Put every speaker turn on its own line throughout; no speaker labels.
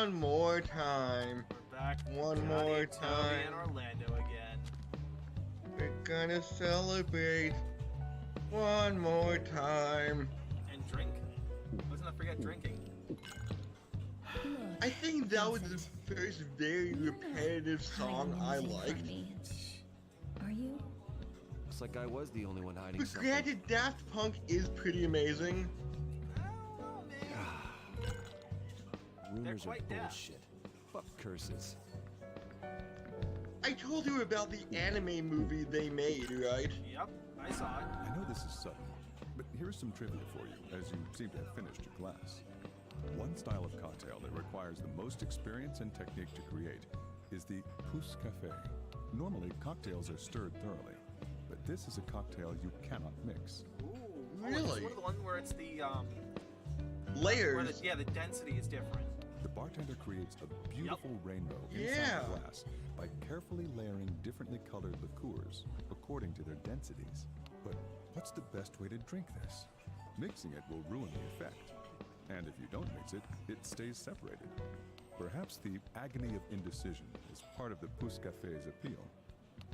One more time.
We're back.
One more
Toby
time.
and Orlando again.
We're gonna celebrate. One more time.
And drink. Let's not forget drinking.
I think that was the first very repetitive song I liked.
Are you?
Looks like I was the only one hiding
But
something.
granted, Daft Punk is pretty amazing.
Rumors are
quite deaf.
bullshit. Fuck curses.
I told you about the anime movie they made, right?
Yep, I saw it.
I know this is sudden, but here's some trivia for you, as you seem to have finished your class. One style of cocktail that requires the most experience and technique to create is the pousse café. Normally, cocktails are stirred thoroughly, but this is a cocktail you cannot mix.
Ooh,
Really?
Oh, it's one of the ones where it's the
Layers.
the density is different.
The bartender creates a beautiful rainbow inside
Yeah.
the glass by carefully layering differently colored liqueurs according to their densities. But what's the best way to drink this? Mixing it will ruin the effect. And if you don't mix it, it stays separated. Perhaps the agony of indecision is part of the pousse café's appeal.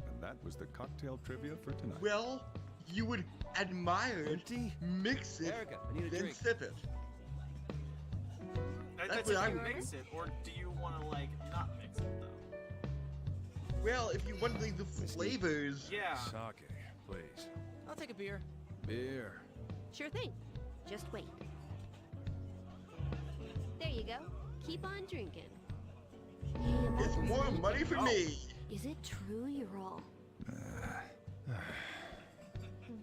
And that was the cocktail trivia for tonight.
Well, you would admire it,
Empty?
mix it,
Erica, I need a
then
drink.
sip it.
That's
what
if
I
you
would-
mix it, or do you want to like not mix it though?
Well, if you want like the flavors.
Yeah.
Sake, please.
I'll take a beer.
Beer.
Sure thing. Just wait. There you go. Keep on drinking. Hey, about
It's
this
more
night,
money for me.
Is it true you're all...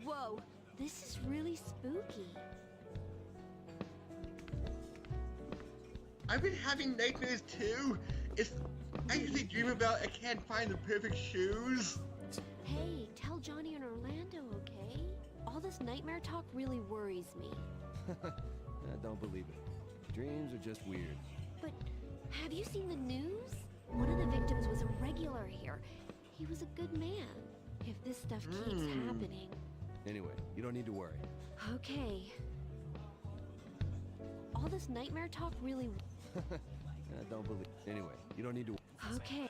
Whoa, this is really spooky.
I've been having nightmares too. I usually dream about I can't find the perfect shoes.
Hey, tell Johnny and Orlando, okay? All this nightmare talk really worries me.
I don't believe it. Dreams are just weird.
But have you seen the news? One of the victims was a regular here. He was a good man. If this stuff keeps happening...
Anyway, you don't need to worry.
Okay. All this nightmare talk really...
I don't believe. Anyway, you don't need to.
Okay.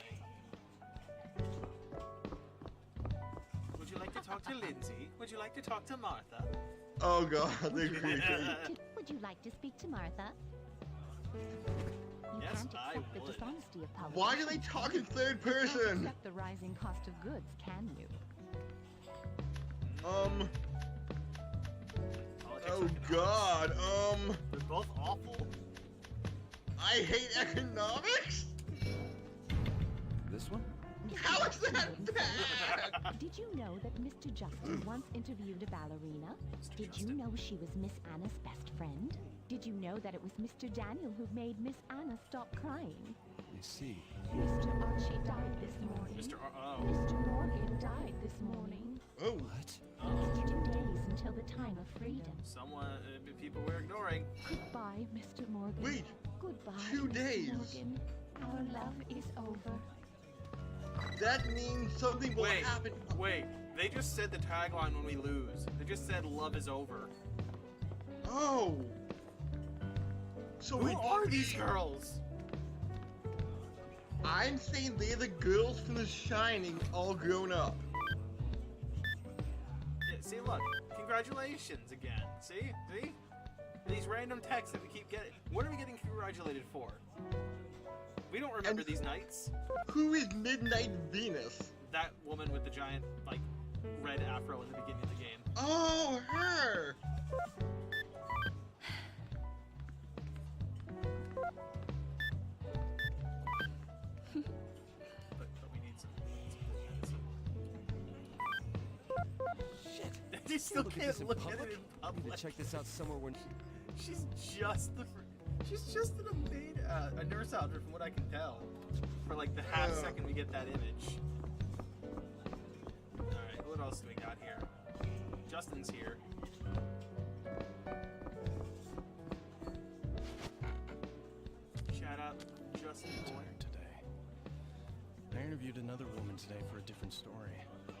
Would you like to talk to Lindsay? Would you like to talk to Martha?
Oh god, they're creepy.
Would you like to speak to Martha? You
Yes,
can't
I
accept the
would.
dishonesty of politics.
Why do they talk in third
You can't
person?
accept the rising cost of goods, can you?
Oh
Politics are
god,
They're both awful.
I hate economics?
This one?
How is that bad?
Did you know that Mr. Justin once interviewed a ballerina? Did you know she was Miss Anna's best friend? Did you know that it was Mr. Daniel who made Miss Anna stop crying?
You see.
Mr. Archie died this morning.
Oh.
Mr. Morgan died this morning.
Oh,
What?
It's 2 days until the time of freedom.
Someone, people we're ignoring.
Goodbye, Mr. Morgan.
wait.
Goodbye,
2
Mr.
days.
Morgan. Our love is over.
That means something will
Wait,
happen.
wait. They just said the tagline when we lose. They just said love is over.
Oh. So
Who are these girls?
I'm saying they're the girls from The Shining all grown up.
Yeah, see, look. Congratulations again. See? See? These random texts that we keep getting. What are we getting congratulated for? We don't remember
And-
these nights.
Who is Midnight Venus?
That woman with the giant, like, red afro in the beginning of the game.
Oh, her!
But we need some.
Shit.
You still
Look at
can't
this in
look at
public?
it in
I need to
public.
check this out somewhere when.
She's just a nurse outfit from what I can tell. For like the half second we get that image. Alright, what else do we got here? Justin's here. Shout out Justin boy.
Today. I interviewed another woman today for a different story.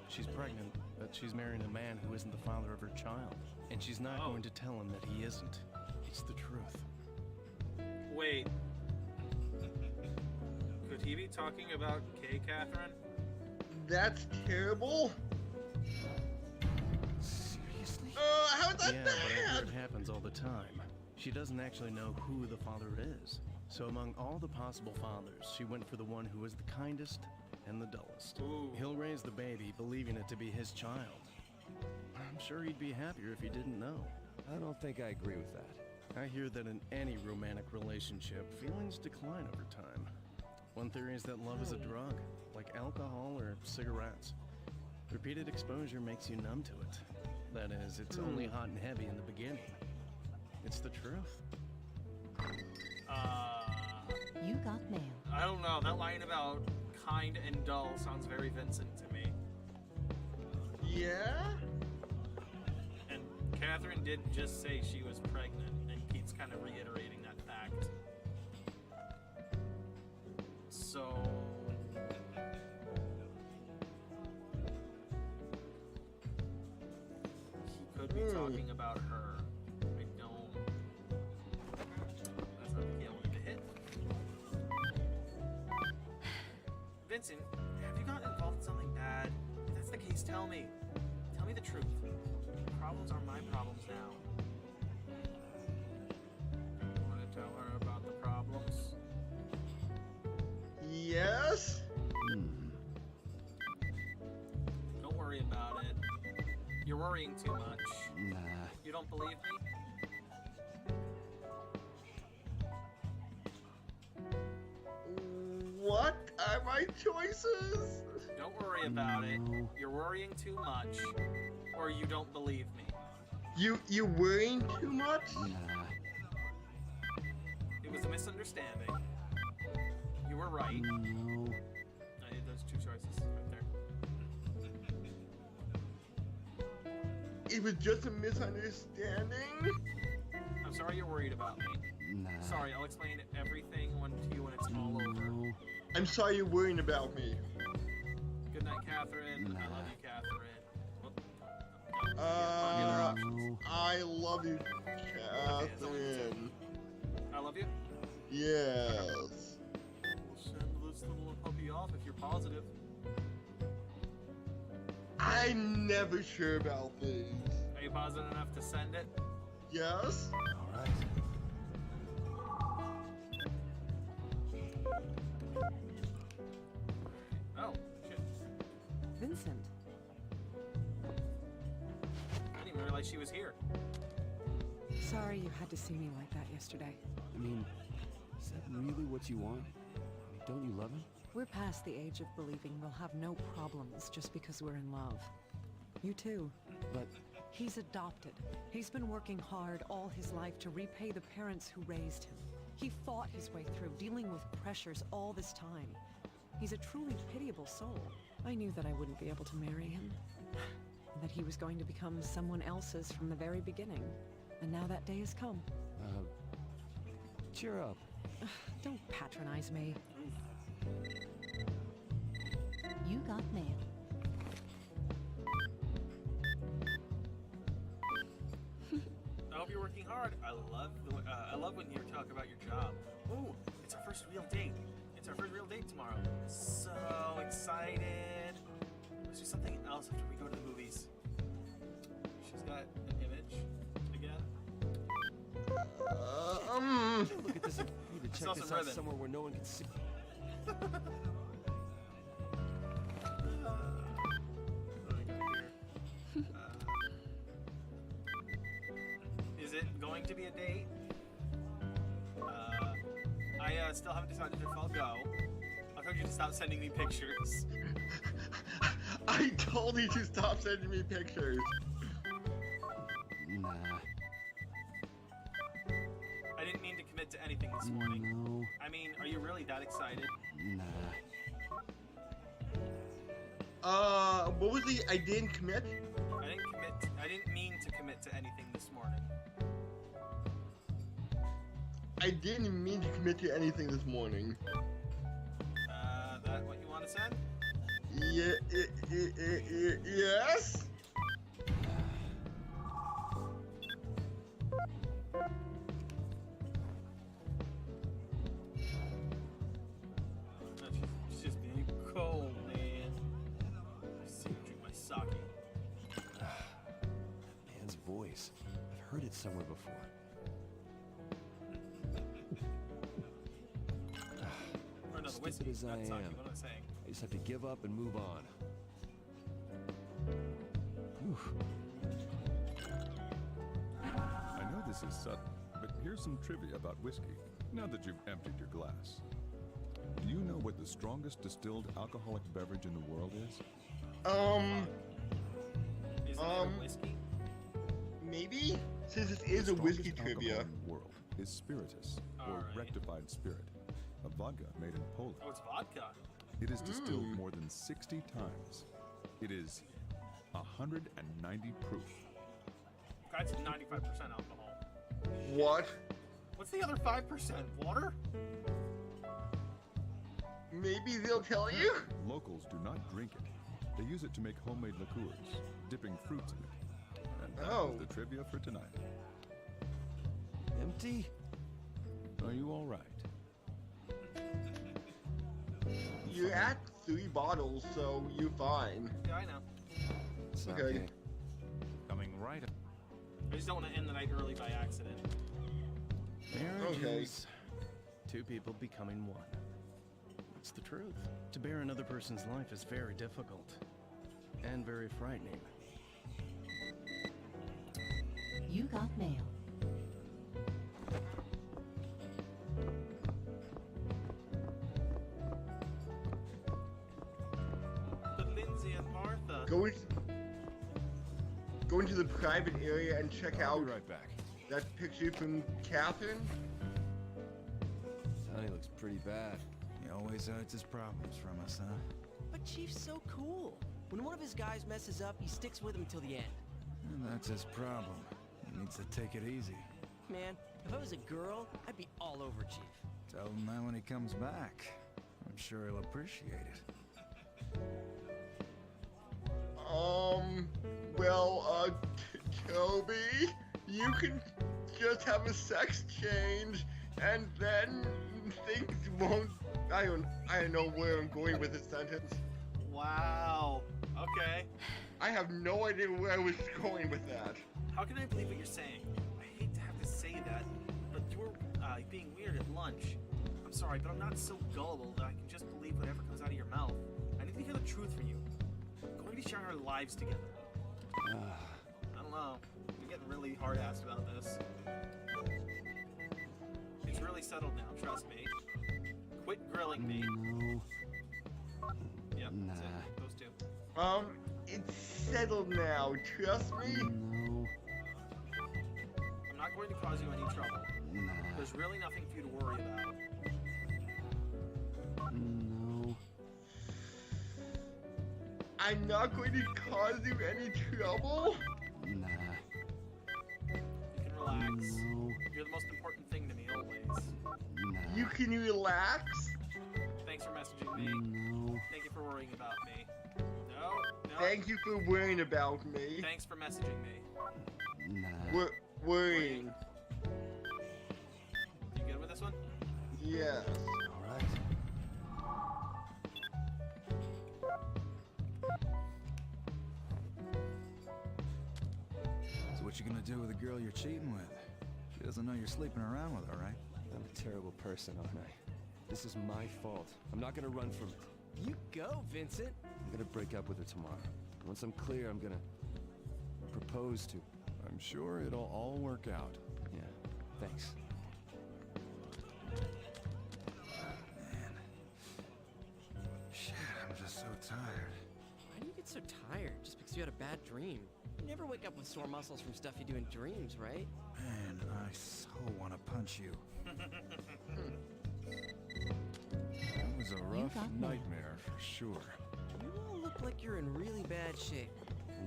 She's pregnant, but she's marrying a man who isn't the father of her child. And she's not going to tell him that he isn't. It's the truth.
Wait. TV talking about Kay, Catherine?
That's terrible.
Seriously?
How is that
Yeah, but I hear
bad?
it happens all the time. She doesn't actually know who the father is. So among all the possible fathers, she went for the one who is the kindest and the dullest.
Ooh.
He'll raise the baby, believing it to be his child. I'm sure he'd be happier if he didn't know.
I don't think I agree with that.
I hear that in any romantic relationship, feelings decline over time. One theory is that love is a drug, like alcohol or cigarettes. Repeated exposure makes you numb to it. That is, it's only hot and heavy in the beginning. It's the truth.
You got mail.
I don't know. That line about kind and dull sounds very Vincent to me.
Yeah?
And Catherine didn't just say she was pregnant, and Pete's kind of reiterating that fact. So... he could be talking about her. I don't... That's not the key I wanted to hit. Vincent, have you gotten involved in something bad? If that's the case, tell me. Tell me the truth. Problems are my problems now. You want to tell her about the problems?
Yes?
Don't worry about it. You're worrying too much.
Nah.
You don't believe me?
What are my choices?
Don't worry about it. You're worrying too much. Or you don't believe me.
You worrying too much?
Nah.
It was a misunderstanding. You were right.
No.
I need those two choices right there.
It was just a misunderstanding?
I'm sorry you're worried about me.
Nah.
Sorry, I'll explain everything to you when it's all over.
No.
I'm sorry you're worrying about me.
Good night, Catherine. I
Nah.
love you, Catherine.
Uh,
Other options.
No.
I love you, Catherine.
I love you.
Yes.
We'll send this little puppy off if you're positive.
I'm never sure about things.
Are you positive enough to send it?
Yes?
All right.
Oh, shit.
Vincent,
I didn't even realize she was here.
sorry you had to see me like that yesterday.
I mean, is that really what you want? I mean, don't you love him?
We're past the age of believing we'll have no problems just because we're in love. You too.
But
He's adopted. He's been working hard all his life to repay the parents who raised him. He fought his way through, dealing with pressures all this time. He's a truly pitiable soul. I knew that I wouldn't be able to marry him. That he was going to become someone else's from the very beginning. And now that day has come.
cheer up.
Don't patronize me.
You got mail.
I hope you're working hard. I love when you talk about your job. Ooh, it's our first real date. It's our first real date tomorrow. So excited. Let's do something else after we go to the movies. She's got an image again.
Look at this. I need to
saw
check this
some
out
ribbon.
somewhere where no one can see.
What do I got here? Is it going to be a date? I still haven't decided if I'll go. I've told you to stop sending me pictures.
I told you to stop sending me pictures.
Nah.
I didn't mean to commit to anything this morning.
No.
I mean, are you really that excited?
Nah.
What was the I didn't commit?
I didn't mean to commit to anything this morning.
I didn't mean to commit to anything this morning.
That what you want to send?
Yes?
No, she's
heard it somewhere before.
Or another
Stupid
whiskey.
as I
That's not
am.
what I'm saying.
I just have to give up and move on. Whew.
I know this is sudden, but here's some trivia about whiskey, now that you've emptied your glass. Do you know what the strongest distilled alcoholic beverage in the world is?
Isn't it a whiskey?
Maybe? Since this is a whiskey
Strongest alcohol
trivia.
in the world is spiritus, or
Alright.
rectified spirit, a vodka made in Poland.
Oh, it's vodka.
It is distilled more than 60 times. It is 190 proof.
That's 95% alcohol.
What?
What's the other 5%? Water?
Maybe they'll tell you?
Locals do not drink it. They use it to make homemade liqueurs, dipping fruits in it. And that
Oh.
is the trivia for tonight.
Empty?
Are you all right?
You're at 3 bottles, so you're fine.
Yeah, I know.
It's
Okay.
Coming right up.
I just don't want to end the night early by accident.
Marriage
Okay.
is two people becoming one. It's the truth. To bear another person's life is very difficult and very frightening.
You got mail.
But Lindsay and Martha.
Go into the private area and check
I'll
out
be right back.
that picture from Catherine.
Sonny looks pretty bad.
He always hides his problems from us, huh?
But Chief's so cool. When one of his guys messes up, he sticks with him till the end.
And that's his problem. He needs to take it easy.
Man, if I was a girl, I'd be all over Chief.
Tell him that when he comes back. I'm sure he'll appreciate it.
Well, Toby, you can just have a sex change, and then things won't. I don't know where I'm going with this sentence.
Wow. Okay.
I have no idea where I was going with that.
How can I believe what you're saying? I hate to have to say that, but you were being weird at lunch. I'm sorry, but I'm not so gullible that I can just believe whatever comes out of your mouth. I need to hear the truth from you. We're going to be sharing our lives together. I don't know. I'm getting really hard-assed about this. It's really settled now, trust me. Quit grilling me.
No.
Yep,
Nah.
that's it. Those two.
It's settled now, trust me.
No.
I'm not going to cause you any trouble.
Nah.
There's really nothing for you to worry about.
No.
I'm not going to cause you any trouble.
Nah.
You can relax.
No.
You're the most important thing to me always.
Nah.
You can relax.
Thanks for messaging me.
No.
Thank you for worrying about me. No, no.
Thank you for worrying about me.
Thanks for messaging me.
Nah.
Worrying.
You good with this one?
Yes.
All right.
So what you gonna do with a girl you're cheating with? She doesn't know you're sleeping around with her, right?
I'm a terrible person, aren't I? This is my fault. I'm not gonna run from it.
You go, Vincent.
I'm gonna break up with her tomorrow. Once I'm clear, I'm gonna propose to.
I'm sure it'll all work out.
Yeah, thanks.
Man. Shit, I'm just so tired.
Why do you get so tired? Just because you had a bad dream? You never wake up with sore muscles from stuff you do in dreams, right?
Man, I so want to punch you.
That was a rough
got mail.
nightmare for sure.
You all look like you're in really bad shape.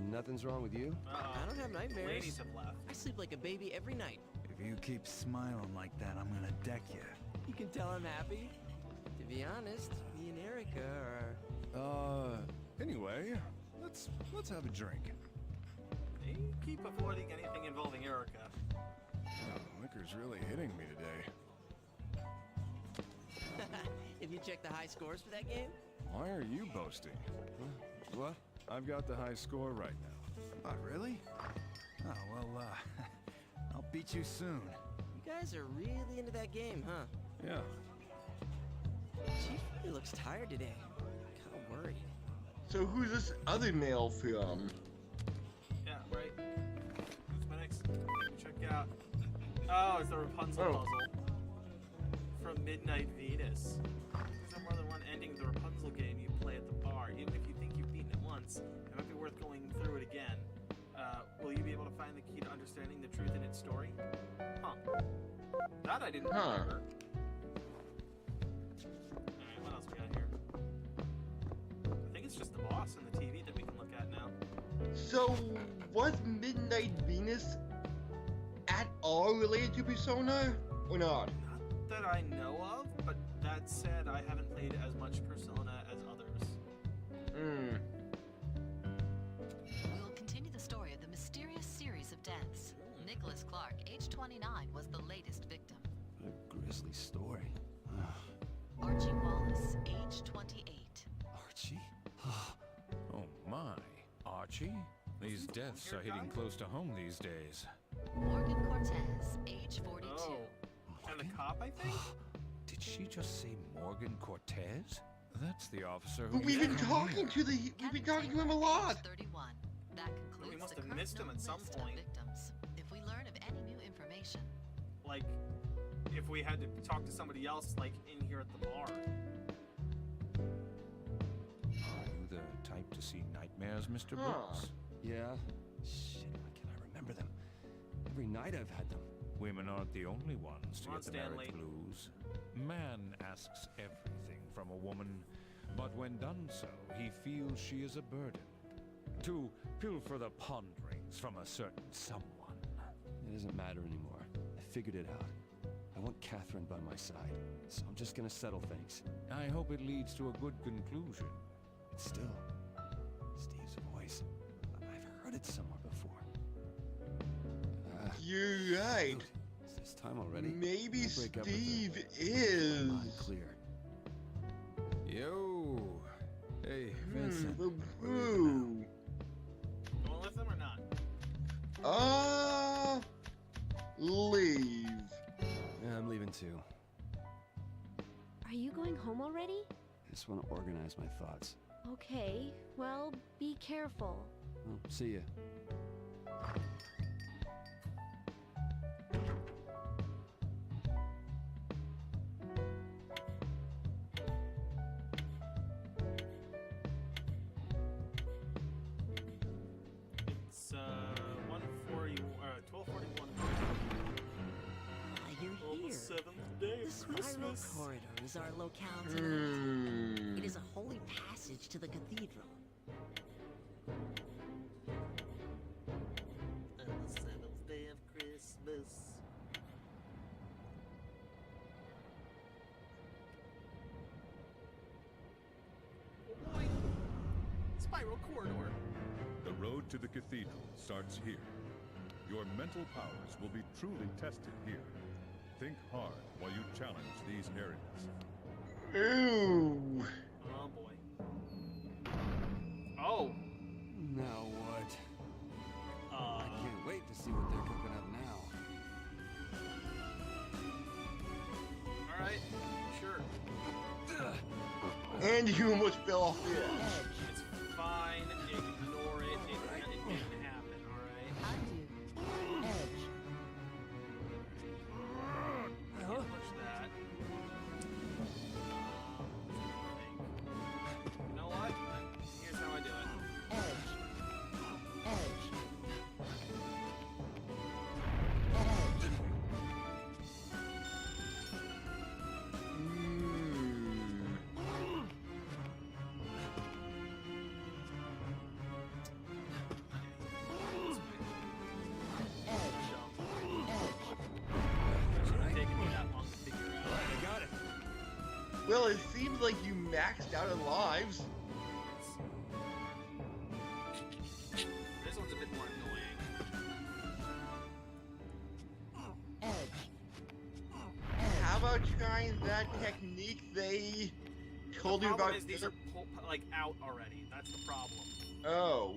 Nothing's wrong with you?
I don't have nightmares.
Ladies have left.
I sleep like a baby every night.
If you keep smiling like that, I'm gonna deck you.
You can tell I'm happy. To be honest, me and Erica are...
Anyway, let's have a drink.
You keep avoiding anything involving Erica.
Liquor's really hitting me today.
If you check the high scores for that game?
Why are you boasting?
What?
I've got the high score right now.
Oh, really? Oh, well, beat you soon.
You guys are really into that game, huh?
Yeah.
She really looks tired today. Kind of worried.
So who's this other male from?
Yeah, right. Who's my next? Check out. Oh, it's the Rapunzel puzzle from Midnight Venus. There's no more than one ending of the Rapunzel game you play at the bar. Even if you think you've beaten it once, it might be worth going through it again. Will you be able to find the key to understanding the truth in its story? Huh. That I didn't remember. Alright, what else we got here? I think it's just the boss and the TV that we can look at now.
So, was Midnight Venus at all related to Persona, or not?
Not that I know of, but that said, I haven't played as much Persona as others.
Hmm.
We will continue the story of the mysterious series of deaths. Nicholas Clark, age 29, was the latest victim.
What a grisly story.
Archie Wallace, age 28.
Archie?
Oh my, Archie? These deaths are hitting close to home these days.
Morgan Cortez, age 42.
Oh. And the cop, I think?
Did she just say Morgan Cortez? That's the officer who...
But we've been talking to him a lot.
31. That concludes
We must
the
have
current
missed him
known
at some
list
point.
of victims. If we learn of any new information,
Like, if we had to talk to somebody else, like, in here at the bar.
Are you the type to see nightmares, Mr. Brooks?
Yeah. Shit, why can't I remember them? Every night I've had them.
Women aren't the only ones to
Come on,
get the marriage
Stanley.
blues. Man asks everything from a woman, but when done so, he feels she is a burden. To pilfer the ponderings from a certain someone.
It doesn't matter anymore. I figured it out. I want Catherine by my side, so I'm just gonna settle things.
I hope it leads to a good conclusion.
But still, Steve's voice. I've heard it somewhere before.
You're right.
Dude, it's this time already.
Maybe
I'll break up with her.
Steve is.
Mind clear.
Yo. Hey, Vincent.
Ooh.
Going with them or not?
Leave.
Yeah, I'm leaving too.
Are you going home already?
I just want to organize my thoughts.
Okay, well, be careful.
Well, see ya.
It's 12:41.
You're
On the
here.
7th day
The
of
spiral
Christmas.
corridor is our locale tonight.
Hmm.
It is a holy passage to the cathedral. On the 7th day of Christmas.
Oh boy. Spiral corridor.
The road to the cathedral starts here. Your mental powers will be truly tested here. Think hard while you challenge these areas.
Ooh.
Oh boy. Oh.
Now what? I can't wait to see what they're cooking up now.
Alright. Sure.
And you almost fell off the edge.
It's fine. Ignore it. It didn't happen, alright?
Undo. Edge.
Can't push that. You know what? Here's how I do it.
Edge. Edge. Edge.
Shouldn't have taken me that long to figure out.
I got it.
Well, it seems like you maxed out on lives.
This one's a bit more annoying.
Edge.
How about trying that technique they told
The
you
problem
about?
is these are like out already. That's the problem.
Oh.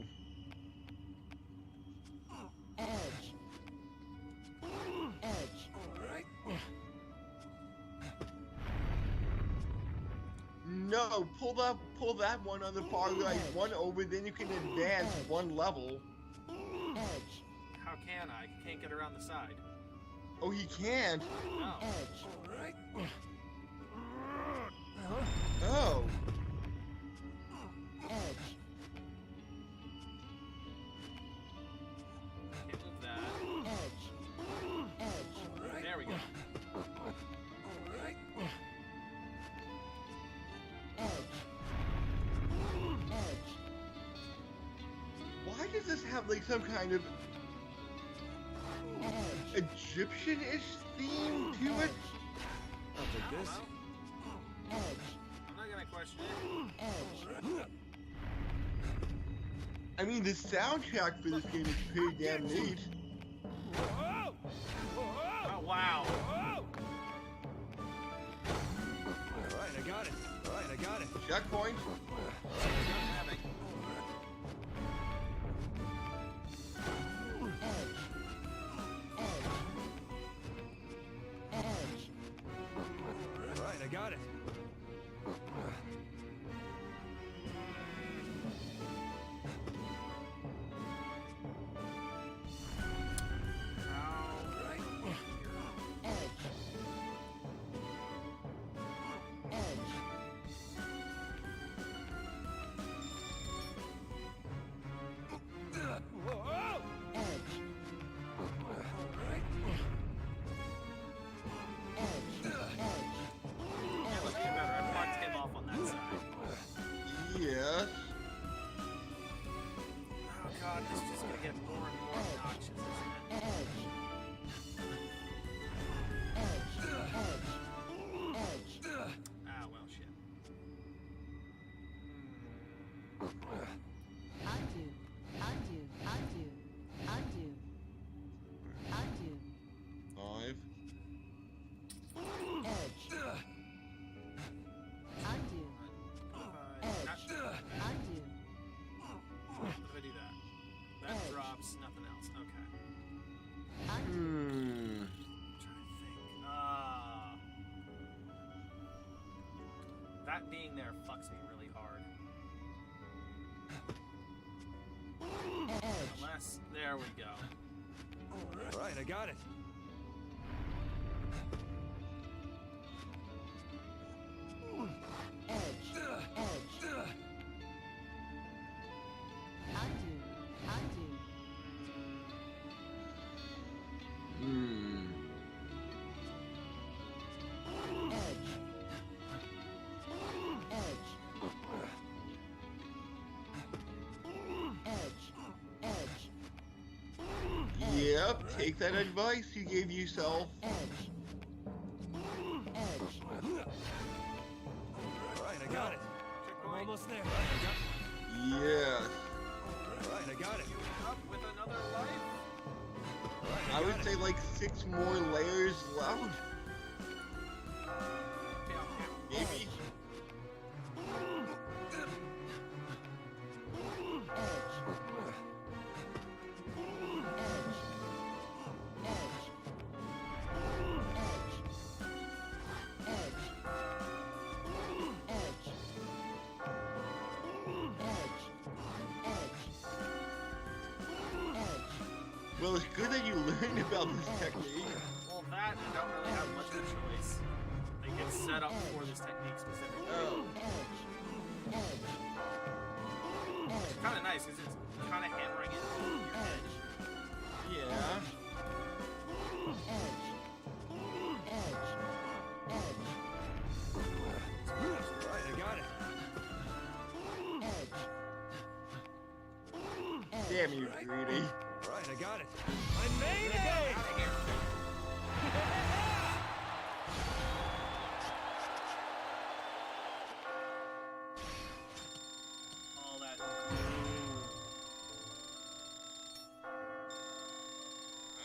Edge. Edge.
No, pull that one on the far right, one over, then you can advance one level.
Edge.
How can I? Can't get around the side.
Oh, he can't?
No.
Edge.
Oh.
Edge.
Can't move that.
Edge. Edge.
There we go.
Edge. Edge.
Why does this have like some kind of Egyptian-ish theme to it?
I'll take this.
Edge.
I'm not gonna question it.
Edge.
I mean, the soundtrack for this game is pretty damn neat.
Oh, wow.
Alright, I got it. Alright, I got it.
Checkpoint.
Edge. Edge.
Alright, I got it.
Yes.
Oh god, this is just gonna get more and more obnoxious, isn't it? Ah, well, shit.
Undo. Undo. Undo. Undo. Undo.
5.
Edge.
Undo.
Undo. What if I do that? That drops nothing else. Okay.
Hmm.
I'm trying to think. That being there fucks me really hard. Unless, there we go.
Alright, I got it.
Edge. Edge.
Undo. Undo.
Hmm.
Edge. Edge. Edge. Edge.
Yep, take that advice you gave yourself.
Edge. Edge.
Alright, I got it. I'm almost there.
Yes.
Alright, I got it.
Up with another life?
I would say like 6 more layers left. Maybe. Well, it's good that you learned about this technique.
Well, that I don't really have much of a choice. Like, it's set up for this technique specifically.
Oh.
Which is kind of nice, because it's kind of hammering it into your edge.
Yeah.
Alright, I got it.
Damn you, greedy.
Alright, I got it. I made it!
Out of here. All that.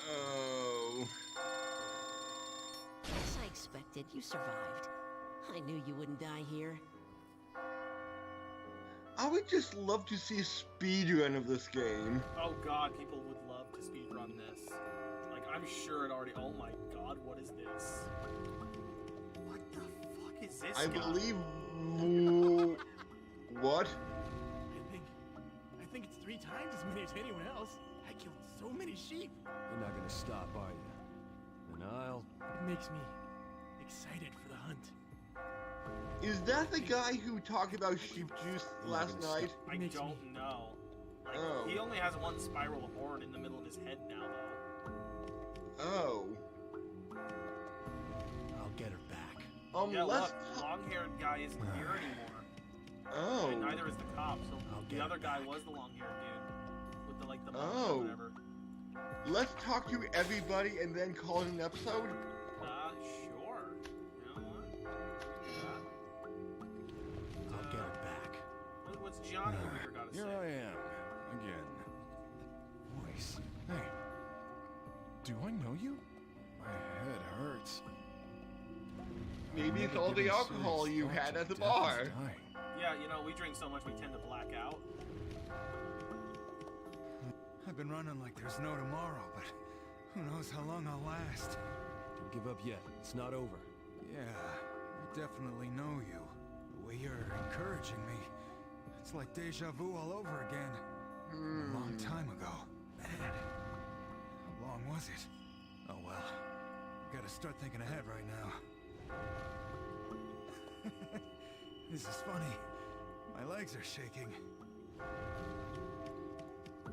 Oh.
As I expected, you survived. I knew you wouldn't die here.
I would just love to see a speedrun of this game.
Oh god, people would love to speedrun this. Like, I I'm sure it already. Oh my god, what is this? What the fuck is this?
I
guy?
believe. What?
I think it's 3 times as many as anyone else. I killed so many sheep.
You're not gonna stop, are you? And I'll...
It makes me excited for the hunt.
Is that the guy who talked about sheep juice last night?
I don't know. Like,
Oh.
He only has one spiral horn in the middle of his head now, though.
Oh.
I'll get her back.
Yeah,
Let's.
look, long-haired guy isn't here anymore.
Oh.
And neither is the cop. So the
get
other
it
guy
back.
was the long-haired dude with the the monk
Oh.
or whatever.
Let's talk to everybody and then call it an episode.
Sure. You know what? Do that.
I'll get it back.
What's Johnny over here got to say?
Here I am, again. Voice. Hey. Do I know you? My head hurts.
Maybe it's all the alcohol you had at the
Death is
bar.
dying.
Yeah, you know, we drink so much we tend to black out.
I've been running like there's no tomorrow, but who knows how long I'll last.
Don't give up yet. It's not over.
Yeah, I definitely know you. The way you're encouraging me, it's like deja vu all over again. A long time ago. Man, how long was it? Oh well, I gotta start thinking ahead right now. This is funny. My legs are shaking.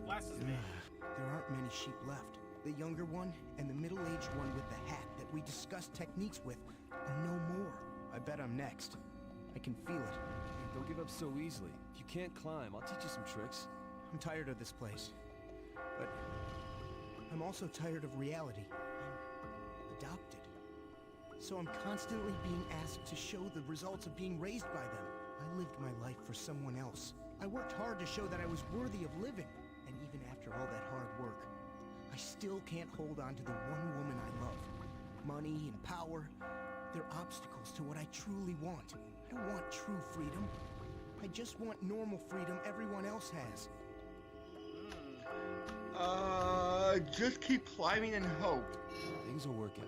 Glasses me.
There aren't many sheep left. The younger one and the middle-aged one with the hat that we discussed techniques with are no more. I bet I'm next. I can feel it.
Don't give up so easily. If you can't climb, I'll teach you some tricks.
I'm tired of this place. But I'm also tired of reality. I'm adopted. So I'm constantly being asked to show the results of being raised by them. I lived my life for someone else. I worked hard to show that I was worthy of living. And even after all that hard work, I still can't hold on to the one woman I love. Money and power, they're obstacles to what I truly want. I don't want true freedom. I just want normal freedom everyone else has.
Just keep climbing and hope.
Things will work out.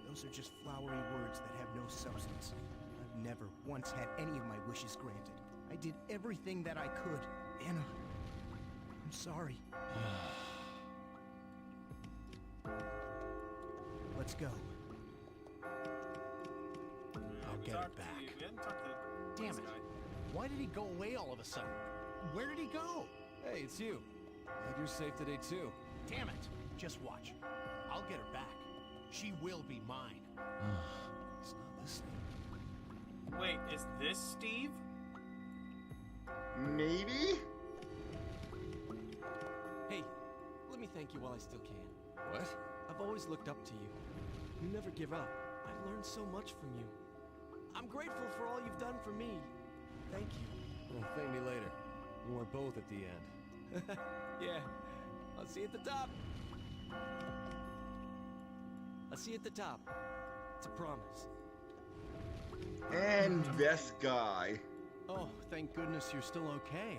Those are just flowery words that have no substance. I've never once had any of my wishes granted. I did everything that I could. Anna, I'm sorry. Let's go.
I'll get it back.
We hadn't talked to
Damn
this
it.
guy.
Why did he go away all of a sudden? Where did he go?
Hey, it's you. Glad you're safe today, too.
Damn it. Just watch. I'll get her back. She will be mine.
He's not listening.
Wait, is this Steve?
Maybe?
Hey, let me thank you while I still can.
What?
I've always looked up to you. You never give up. I've learned so much from you. I'm grateful for all you've done for me. Thank you.
Well, thank me later. When we're both at the end.
Yeah, I'll see you at the top. I'll see you at the top. It's a promise.
And this guy.
Oh, thank goodness you're still okay.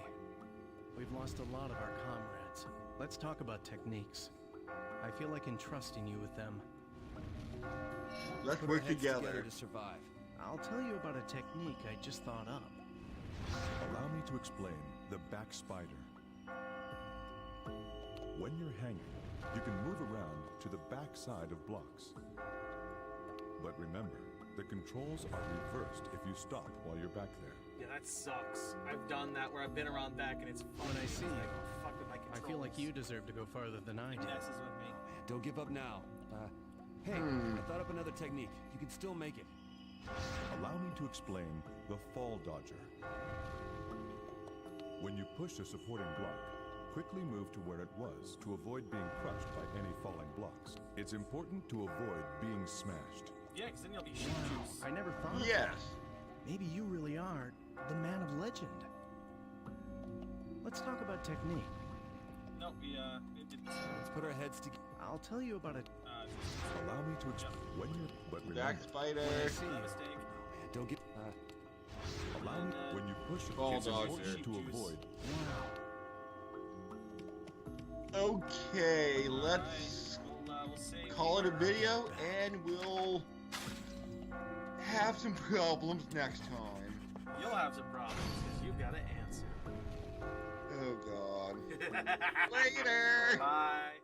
We've lost a lot of our comrades. Let's talk about techniques. I feel like entrusting you with them.
Let's
Put our
work
heads
together.
to survive.
I'll tell you about a technique I just thought up.
Allow me to explain the back spider. When you're hanging, you can move around to the back side of blocks. But remember, the controls are reversed if you stop while you're back there.
Yeah, that sucks. I've done that where I've been around back and it's fun.
When I see
It's
you,
like, oh, fuck with my
I
controls.
feel like you deserve to go farther than I
It
did.
messes with me.
Man, don't give up now. Hey, I thought up another technique. You can still make it.
Allow me to explain the fall dodger. When you push a supporting block, quickly move to where it was to avoid being crushed by any falling blocks. It's important to avoid being smashed.
Yeah, because then you'll be sheep juice.
I never thought of
Yes.
that. Maybe you really are the man of legend. Let's talk about technique.
No, we did this.
Let's put our heads together.
I'll tell you about it.
Allow me to explain when you're... But remember,
Back spider.
When I see you.
Mistake.
Man, don't get...
allow me... When you push it,
Fall
it's important
dodger.
to avoid...
Okay, let's
We'll say
call it a video, and we'll have some problems next time.
You'll have some problems because you've got to answer.
Oh God. Later.
Bye.